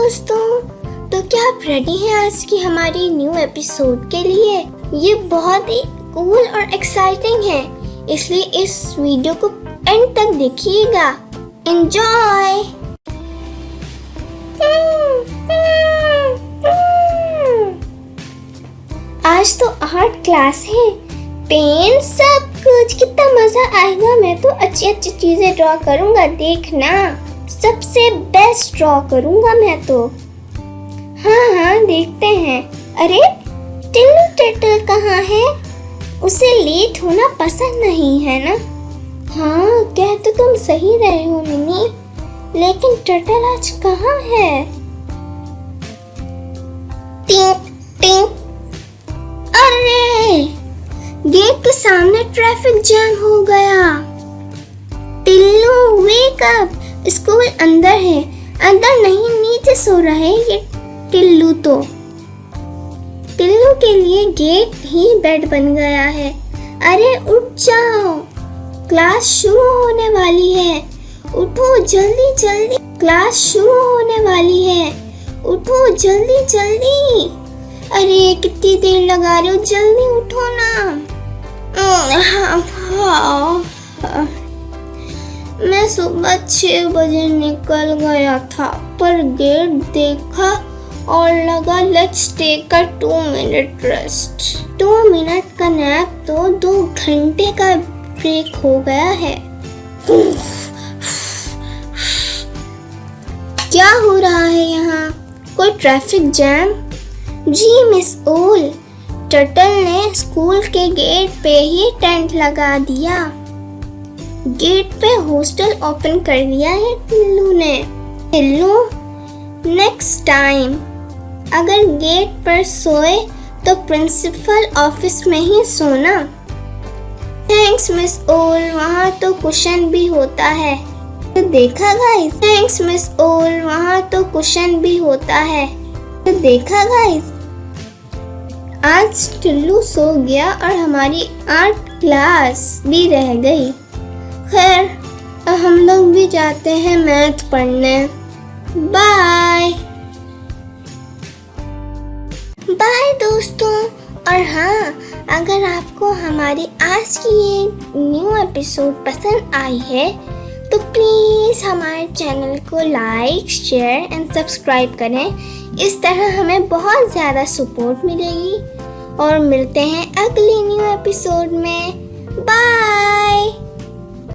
दोस्तों, तो क्या आप रेडी हैं आज की हमारी न्यू एपिसोड के लिए? ये बहुत ही कूल और एक्साइटिंग है, इसलिए इस वीडियो को एंड तक देखिएगा। एंजॉय। आज तो आर्ट क्लास है, पेन सब कुछ, कितना मजा आएगा। मैं तो अच्छी अच्छी चीजें ड्रॉ करूंगा, देखना सबसे बेस्ट ड्रॉ करूंगा मैं तो। हाँ देखते हैं। अरे टिल्लू टर्टल कहाँ है? उसे लेट होना पसंद नहीं है ना? हाँ कह तो तुम सही रहे हो मिनी, लेकिन टर्टल आज कहाँ है? Tank tank. अरे गेट के सामने ट्रैफिक जैम हो गया। टिल्लू वेक अप, स्कूल अंदर है। अंदर नहीं, नीचे सो रहा है ये टिल्लू तो। टिल्लू के लिए गेट ही बेड बन गया है। अरे उठ जाओ, क्लास शुरू होने वाली है। उठो जल्दी जल्दी, क्लास शुरू होने वाली है। उठो जल्दी जल्दी। अरे कितनी देर लगा रहे हो, जल्दी उठो ना। मैं सुबह 6 बजे निकल गया था, पर गेट देखा और लगा let's take a 2 minute rest. 2 minute का नैप तो 2 घंटे का ब्रेक हो गया है। क्या हो रहा है यहाँ? कोई ट्रैफिक जैम? जी मिस ओल, टर्टल ने स्कूल के गेट पे ही टेंट लगा दिया। गेट पे हॉस्टल ओपन कर दिया है टिल्लू ने। टिल्लू नेक्स्ट टाइम अगर गेट पर सोए तो प्रिंसिपल ऑफिस में ही सोना। थैंक्स मिस ओल, वहाँ तो कुशन भी होता है। तो देखा गाइस? थैंक्स मिस ओल, वहाँ तो कुशन भी होता है। तो देखा गाइस? आज टिल्लू सो गया और हमारी आर्ट क्लास भी रह गई। खैर अब हम लोग भी जाते हैं मैथ पढ़ने। बाय बाय दोस्तों। और हाँ, अगर आपको हमारी आज की ये न्यू एपिसोड पसंद आई है तो प्लीज़ हमारे चैनल को लाइक, शेयर एंड सब्सक्राइब करें। इस तरह हमें बहुत ज़्यादा सपोर्ट मिलेगी। और मिलते हैं अगली न्यू एपिसोड में। बाय।